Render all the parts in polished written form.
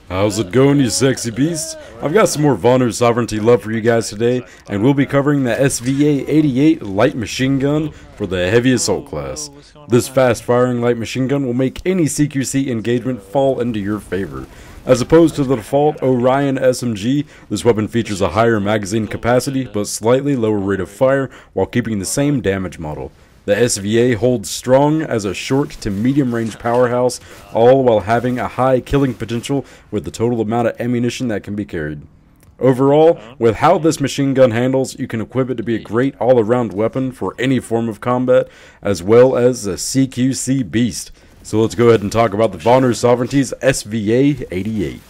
How's it going, you sexy beasts? I've got some more Vanu Sovereignty love for you guys today, and we'll be covering the SVA-88 light machine gun for the heavy assault class. This fast-firing light machine gun will make any CQC engagement fall into your favor. As opposed to the default Orion SMG, this weapon features a higher magazine capacity but slightly lower rate of fire while keeping the same damage model. The SVA holds strong as a short to medium range powerhouse, all while having a high killing potential with the total amount of ammunition that can be carried. Overall, with how this machine gun handles, you can equip it to be a great all-around weapon for any form of combat, as well as a CQC beast. So let's go ahead and talk about the Vanu Sovereignty's SVA-88.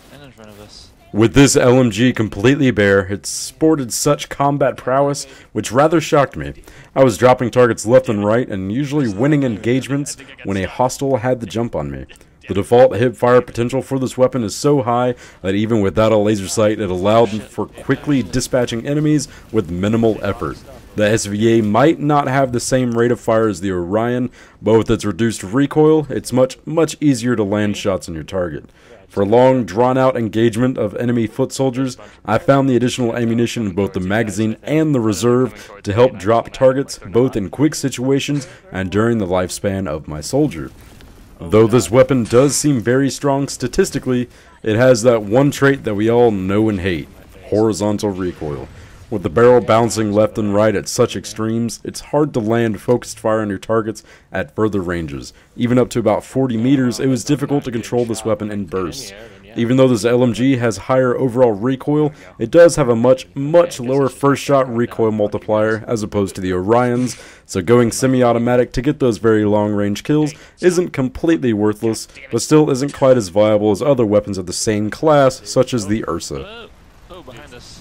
With this LMG completely bare, it sported such combat prowess, which rather shocked me. I was dropping targets left and right, and usually winning engagements when a hostile had the jump on me. The default hip-fire potential for this weapon is so high that even without a laser sight, it allowed for quickly dispatching enemies with minimal effort. The SVA might not have the same rate of fire as the Orion, but with its reduced recoil, it's much easier to land shots on your target. For long, drawn-out engagement of enemy foot soldiers, I found the additional ammunition in both the magazine and the reserve to help drop targets both in quick situations and during the lifespan of my soldier. Though this weapon does seem very strong statistically, it has that one trait that we all know and hate: horizontal recoil. With the barrel bouncing left and right at such extremes, it's hard to land focused fire on your targets at further ranges. Even up to about 40 meters, it was difficult to control this weapon in bursts. Even though this LMG has higher overall recoil, it does have a much lower first shot recoil multiplier as opposed to the Orions, so going semi-automatic to get those very long range kills isn't completely worthless, but still isn't quite as viable as other weapons of the same class, such as the Ursa.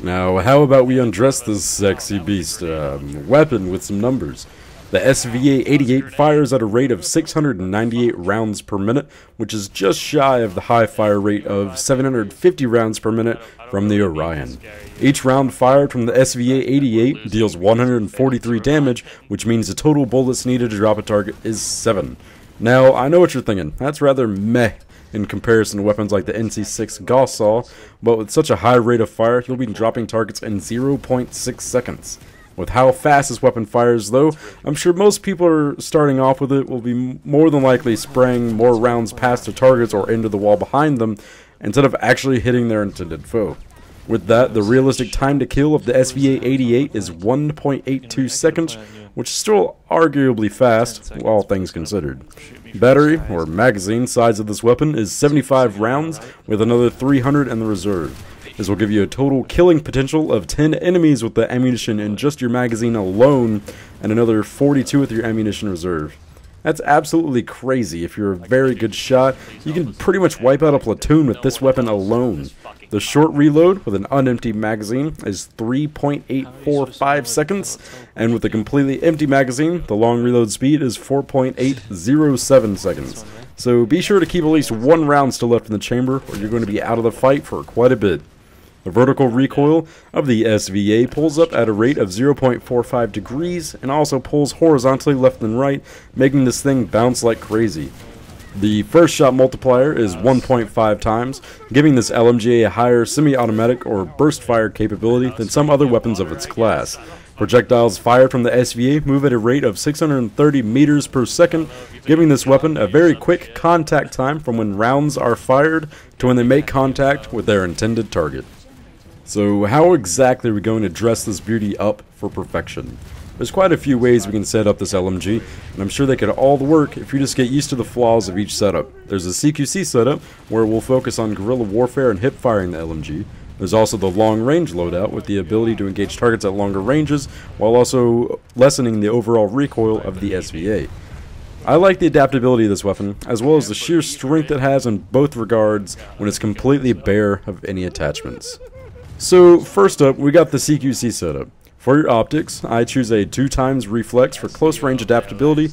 Now, how about we undress this sexy beast weapon with some numbers? The SVA-88 fires at a rate of 698 rounds per minute, which is just shy of the high fire rate of 750 rounds per minute from the Orion. Each round fired from the SVA-88 deals 143 damage, which means the total bullets needed to drop a target is 7. Now, I know what you're thinking, that's rather meh in comparison to weapons like the NC6 Gauss Saw, but with such a high rate of fire, you'll be dropping targets in 0.6 seconds. With how fast this weapon fires, though, I'm sure most people are starting off with it will be more than likely spraying more rounds past their targets or into the wall behind them, instead of actually hitting their intended foe. With that, the realistic time to kill of the SVA-88 is 1.82 seconds, which is still arguably fast, all things considered. Battery, or magazine, size of this weapon is 75 rounds, with another 300 in the reserve. This will give you a total killing potential of 10 enemies with the ammunition in just your magazine alone, and another 42 with your ammunition reserve. That's absolutely crazy. If you're a very good shot, you can pretty much wipe out a platoon with this weapon alone. The short reload with an unempty magazine is 3.845 seconds, and with a completely empty magazine, the long reload speed is 4.807 seconds. So be sure to keep at least one round still left in the chamber, or you're going to be out of the fight for quite a bit. The vertical recoil of the SVA pulls up at a rate of 0.45 degrees and also pulls horizontally left and right, making this thing bounce like crazy. The first shot multiplier is 1.5 times, giving this LMG a higher semi-automatic or burst fire capability than some other weapons of its class. Projectiles fired from the SVA move at a rate of 630 meters per second, giving this weapon a very quick contact time from when rounds are fired to when they make contact with their intended target. So how exactly are we going to dress this beauty up for perfection? There's quite a few ways we can set up this LMG, and I'm sure they could all work if you just get used to the flaws of each setup. There's a CQC setup, where we'll focus on guerrilla warfare and hip firing the LMG. There's also the long range loadout, with the ability to engage targets at longer ranges, while also lessening the overall recoil of the SVA. I like the adaptability of this weapon, as well as the sheer strength it has in both regards when it's completely bare of any attachments. So first up, we got the CQC setup. For your optics, I choose a 2x reflex for close range adaptability.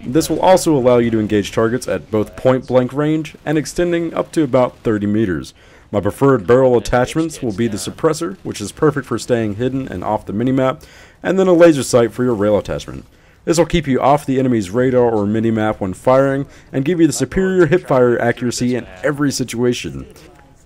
This will also allow you to engage targets at both point blank range and extending up to about 30 meters. My preferred barrel attachments will be the suppressor, which is perfect for staying hidden and off the minimap, and then a laser sight for your rail attachment. This will keep you off the enemy's radar or minimap when firing, and give you the superior hipfire accuracy in every situation.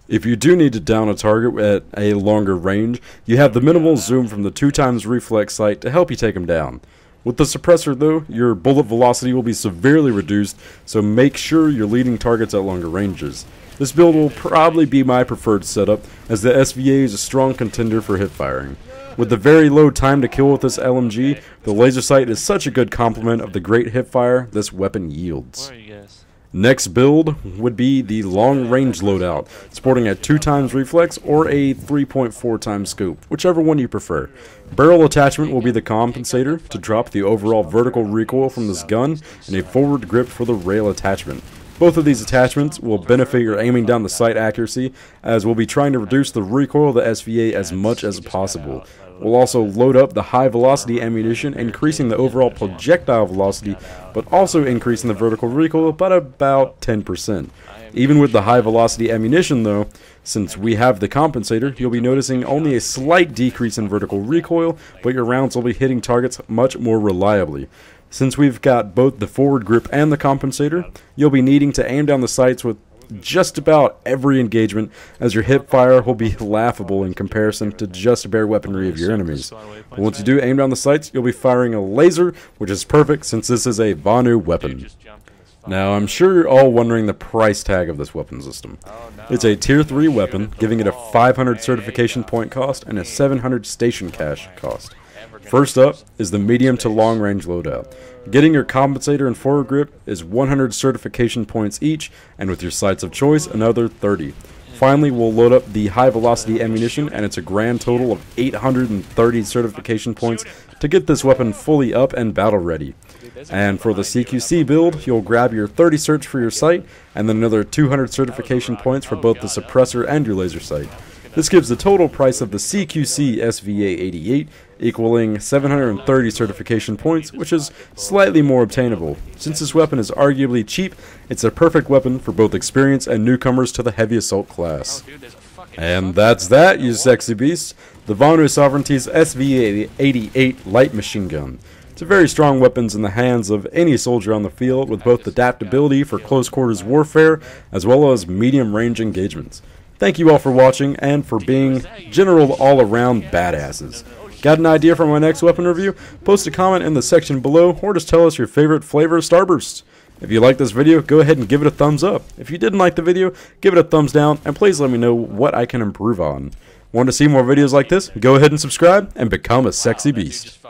If you do need to down a target at a longer range, you have the minimal zoom from the 2x reflex sight to help you take them down. With the suppressor though, your bullet velocity will be severely reduced, so make sure you're leading targets at longer ranges. This build will probably be my preferred setup, as the SVA is a strong contender for hip firing. With the very low time to kill with this LMG, the laser sight is such a good complement of the great hip fire this weapon yields. Next build would be the long range loadout, sporting a 2x reflex or a 3.4x scope, whichever one you prefer. Barrel attachment will be the compensator to drop the overall vertical recoil from this gun, and a forward grip for the rail attachment. Both of these attachments will benefit your aiming down the sight accuracy, as we'll be trying to reduce the recoil of the SVA as much as possible. We'll also load up the high velocity ammunition, increasing the overall projectile velocity, but also increasing the vertical recoil by about 10%. Even with the high velocity ammunition though, since we have the compensator, you'll be noticing only a slight decrease in vertical recoil, but your rounds will be hitting targets much more reliably. Since we've got both the forward grip and the compensator, you'll be needing to aim down the sights with just about every engagement, as your hip fire will be laughable in comparison to just bare weaponry of your enemies. But once you do aim down the sights, you'll be firing a laser, which is perfect since this is a Vanu weapon. Now, I'm sure you're all wondering the price tag of this weapon system. It's a tier 3 weapon, giving it a 500 certification point cost and a 700 station cash cost. First up is the medium to long range loadout. Getting your compensator and forward grip is 100 certification points each, and with your sights of choice, another 30. Finally, we'll load up the high velocity ammunition, and it's a grand total of 830 certification points to get this weapon fully up and battle ready. And for the CQC build, you'll grab your 30 certs for your sight, and then another 200 certification points for both the suppressor and your laser sight. This gives the total price of the CQC SVA-88 equaling 730 certification points, which is slightly more obtainable. Since this weapon is arguably cheap, it's a perfect weapon for both experienced and newcomers to the heavy assault class. And that's that, you sexy beasts. The Vanu Sovereignty's SVA-88 light machine gun. It's a very strong weapon in the hands of any soldier on the field, with both adaptability for close quarters warfare as well as medium range engagements. Thank you all for watching and for being general all-around badasses. Got an idea for my next weapon review? Post a comment in the section below, or just tell us your favorite flavor of Starburst. If you liked this video, go ahead and give it a thumbs up. If you didn't like the video, give it a thumbs down, and please let me know what I can improve on. Want to see more videos like this? Go ahead and subscribe and become a sexy beast.